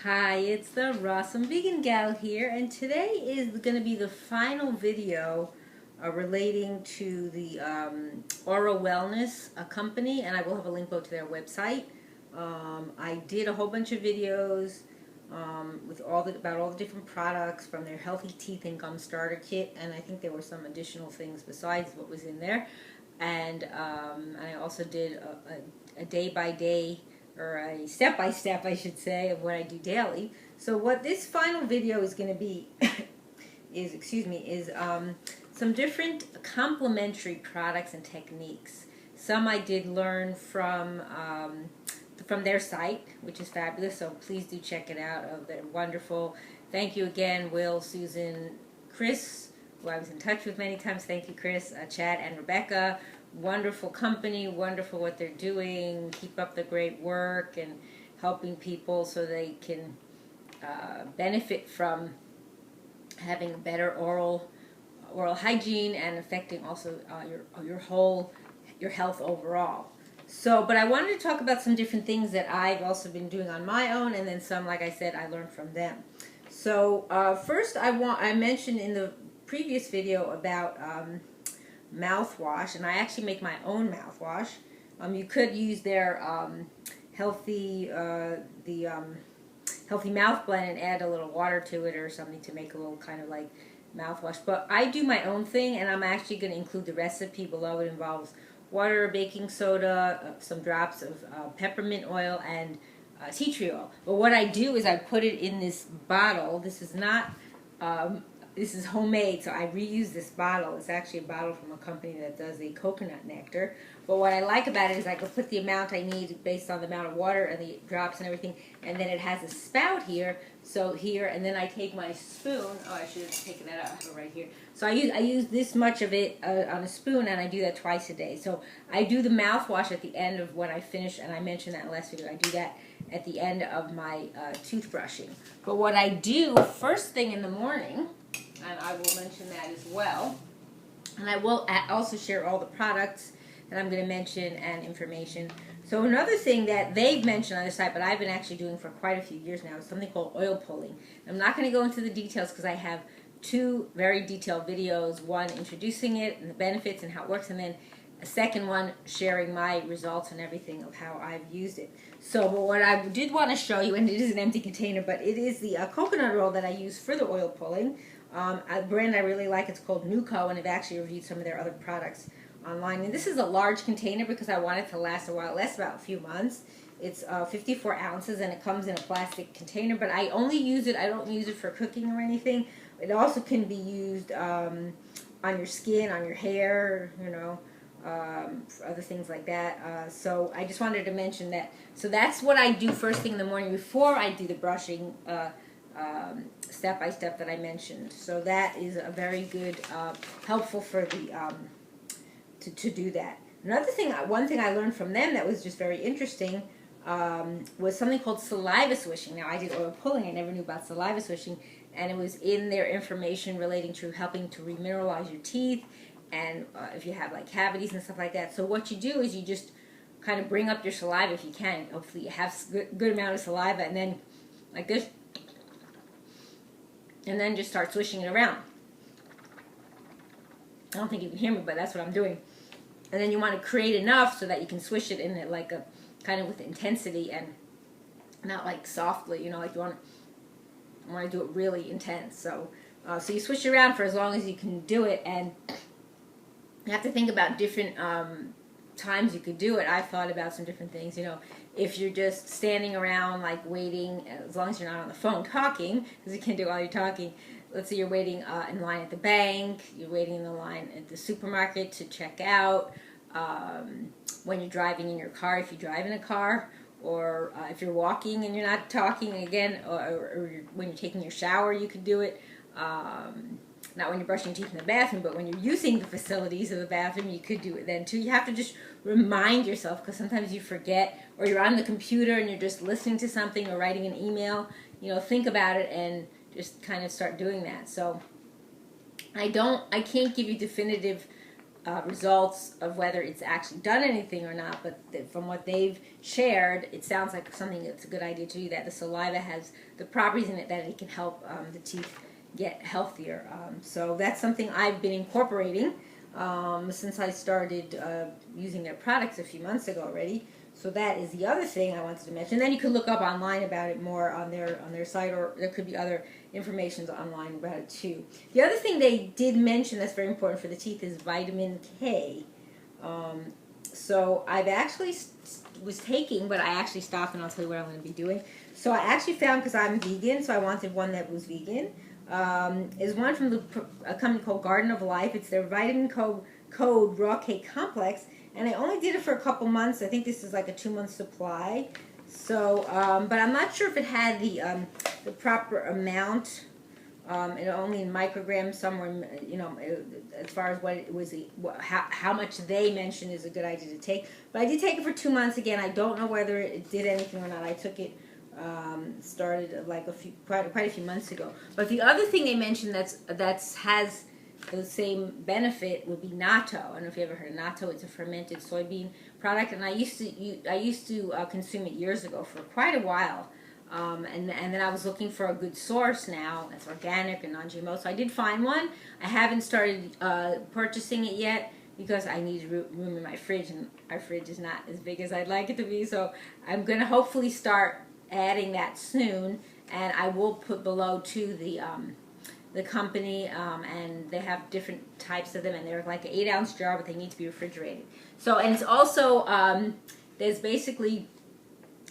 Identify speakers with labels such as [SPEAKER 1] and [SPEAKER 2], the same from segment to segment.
[SPEAKER 1] Hi, it's the Rawsome Vegan Gal here, and today is going to be the final video relating to the OraWellness company, and I will have a link to their website. I did a whole bunch of videos with about all the different products from their Healthy Teeth and Gum Starter Kit, and I think there were some additional things besides what was in there. And I also did a day-by-day, or a step-by-step, I should say, of what I do daily. So what this final video is going to be is some different complementary products and techniques. Some I did learn from their site, which is fabulous, so please do check it out. They're wonderful. Thank you again, Will, Susan, Chris, who I was in touch with many times. Thank you, Chris, Chad, and Rebecca. Wonderful company, wonderful what they're doing. Keep up the great work and helping people so they can benefit from having a better oral hygiene and affecting also your health overall. So, but I wanted to talk about some different things that I've also been doing on my own, and then some, like I said, I learned from them. So first, I mentioned in the previous video about mouthwash, and I actually make my own mouthwash. You could use their healthy mouth blend and add a little water to it or something to make a little kind of like mouthwash. But I do my own thing, and I'm actually going to include the recipe below. It involves water, baking soda, some drops of peppermint oil, and tea tree oil. But what I do is I put it in this bottle. This is not this is homemade, so I reuse this bottle. It's actually a bottle from a company that does a coconut nectar. But what I like about it is I can put the amount I need based on the amount of water and the drops and everything. And then it has a spout here. So here, and then I take my spoon. Oh, I should have taken that out right here. So I use this much of it on a spoon, and I do that twice a day. So I do the mouthwash at the end of when I finish, and I mentioned that in the last video. I do that at the end of my toothbrushing. But what I do first thing in the morning, and I will mention that as well, and I will also share all the products that I'm going to mention and information. So another thing that they've mentioned on their site, but I've been actually doing for quite a few years now, is something called oil pulling. I'm not going to go into the details because I have two very detailed videos, one introducing it and the benefits and how it works, and then a second one sharing my results and everything of how I've used it. So but what I did want to show you, and it is an empty container, but it is the coconut oil that I use for the oil pulling. A brand I really like, it's called Nuco, and I've actually reviewed some of their other products online. And this is a large container because I want it to last a while. It lasts about a few months. It's 54 ounces, and it comes in a plastic container, but I only use it, I don't use it for cooking or anything. It also can be used on your skin, on your hair, you know, for other things like that. So I just wanted to mention that. So that's what I do first thing in the morning before I do the brushing step-by-step that I mentioned. So that is a very good, helpful for the to do that. Another thing, one thing I learned from them that was just very interesting was something called saliva swishing. Now I did oil pulling, I never knew about saliva swishing, and it was in their information relating to helping to remineralize your teeth and if you have like cavities and stuff like that. So what you do is you just kind of bring up your saliva if you can. Hopefully you have good amount of saliva, and then like this, and then just start swishing it around. I don't think you can hear me, but that's what I'm doing. And then you want to create enough so that you can swish it in it like a kind of with intensity and not like softly, you know, like you want to do it really intense. So so you swish around for as long as you can do it, and you have to think about different times you could do it. I thought about some different things, you know, if you're just standing around like waiting, as long as you're not on the phone talking, because you can't do it while you're talking. Let's say you're waiting in line at the bank, you're waiting in the line at the supermarket to check out, when you're driving in your car, if you drive in a car, or if you're walking and you're not talking again, or when you're taking your shower, you could do it. Not when you're brushing your teeth in the bathroom, but when you're using the facilities of the bathroom, you could do it then too. You have to just remind yourself, because sometimes you forget, or you're on the computer and you're just listening to something or writing an email. You know, think about it and just kind of start doing that. So I can't give you definitive results of whether it's actually done anything or not, but from what they've shared, it sounds like something that's a good idea to do that. The saliva has the properties in it that it can help the teeth get healthier. So that's something I've been incorporating since I started using their products a few months ago already. So that is the other thing I wanted to mention. Then you can look up online about it more on their site, or there could be other information online about it too. The other thing they did mention that's very important for the teeth is vitamin K. So I've actually was taking, but I actually stopped, and I'll tell you what I'm going to be doing. So I actually found, because I'm vegan, so I wanted one that was vegan. Is one from a company called Garden of Life. It's their vitamin code raw K complex. And I only did it for a couple months. I think this is like a 2-month supply. So, but I'm not sure if it had the proper amount. It only in micrograms somewhere, you know, as far as what it was, how much they mentioned is a good idea to take. But I did take it for 2 months. Again, I don't know whether it did anything or not. I took it, started like quite a few months ago. But the other thing they mentioned that's has the same benefit would be natto. I don't know if you ever heard of natto. It's a fermented soybean product, and I used to consume it years ago for quite a while. And then I was looking for a good source now. It's organic and non-GMO, so I did find one. I haven't started purchasing it yet because I need room in my fridge, and our fridge is not as big as I'd like it to be. So I'm going to hopefully start adding that soon, and I will put below too the company, and they have different types of them, and they're like an 8-ounce jar, but they need to be refrigerated. So, and it's also, there's basically,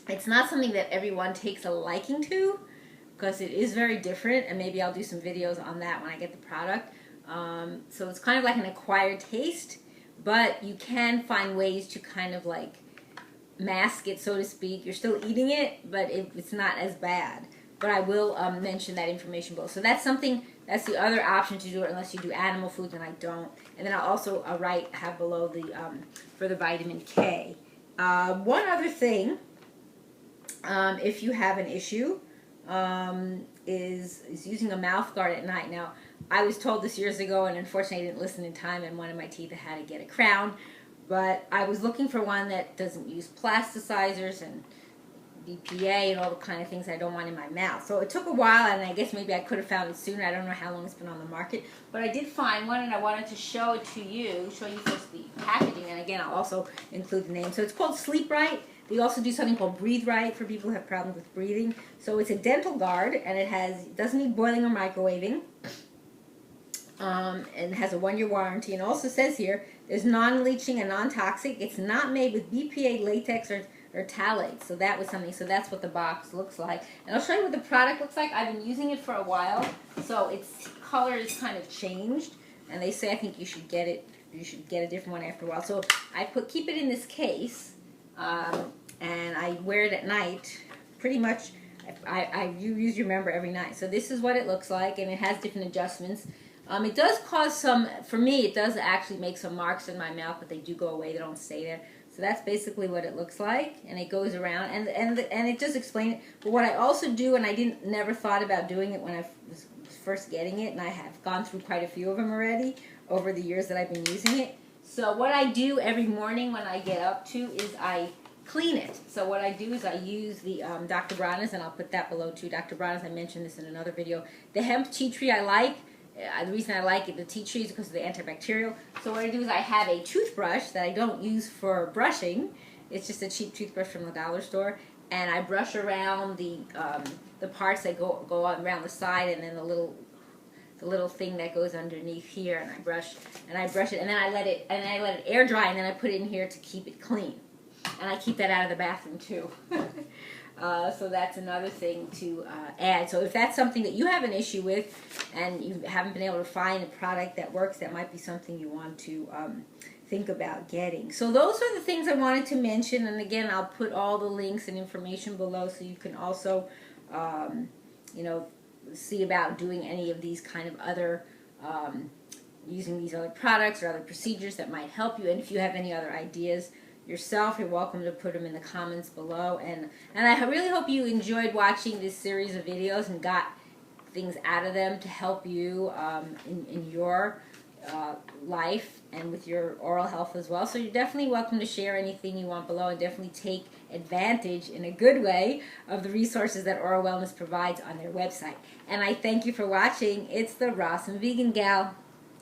[SPEAKER 1] it's not something that everyone takes a liking to, because it is very different, and maybe I'll do some videos on that when I get the product. So it's kind of like an acquired taste, but you can find ways to kind of like mask it, so to speak. You're still eating it, but it's not as bad. But I will mention that information below. So that's something, that's the other option to do it, unless you do animal foods, and I don't. And then I'll also have below the for the vitamin K. One other thing, if you have an issue, is using a mouth guard at night. Now, I was told this years ago, and unfortunately I didn't listen in time, and one of my teeth I had to get a crown. But I was looking for one that doesn't use plasticizers and BPA and all the kind of things I don't want in my mouth. So it took a while, and I guess maybe I could have found it sooner. I don't know how long it's been on the market. But I did find one, and I wanted to show it to you, show you first the packaging, and again, I'll also include the name. So it's called Sleep Right. They also do something called Breathe Right for people who have problems with breathing. So it's a dental guard, and it doesn't need boiling or microwaving. And it has a 1-year warranty, and also says here, there's non-leaching and non-toxic. It's not made with BPA, latex, or phthalate. So that was something. So that's what the box looks like. And I'll show you what the product looks like. I've been using it for a while, so its color is kind of changed. And they say I think you should get it. You should get a different one after a while. So I keep it in this case, and I wear it at night. Pretty much, you remember every night. So this is what it looks like, and it has different adjustments. It does cause some, for me, it does actually make some marks in my mouth, but they do go away. They don't stay there. So that's basically what it looks like, and it goes around, and it does explain it. But what I also do, and I never thought about doing it when I was first getting it, and I have gone through quite a few of them already over the years that I've been using it. So what I do every morning when I get up to is I clean it. So what I do is I use the Dr. Bronner's, and I'll put that below too. Dr. Bronner's, I mentioned this in another video. The hemp tea tree I like. The reason I like it, the tea tree, is because of the antibacterial. So what I do is I have a toothbrush that I don't use for brushing. It's just a cheap toothbrush from the dollar store, and I brush around the parts that go around the side, and then the little thing that goes underneath here, and I brush it, and then I let it air dry, and then I put it in here to keep it clean. And I keep that out of the bathroom too. So that's another thing to add. So if that's something that you have an issue with and you haven't been able to find a product that works, that might be something you want to think about getting. So those are the things I wanted to mention. And again, I'll put all the links and information below, so you can also, see about doing any of these kind of other, using these other products or other procedures that might help you. And if you have any other ideas yourself, you're welcome to put them in the comments below. And I really hope you enjoyed watching this series of videos and got things out of them to help you in your life and with your oral health as well. So you're definitely welcome to share anything you want below, and definitely take advantage in a good way of the resources that OraWellness provides on their website. And I thank you for watching. It's the Rawesome Vegan Gal.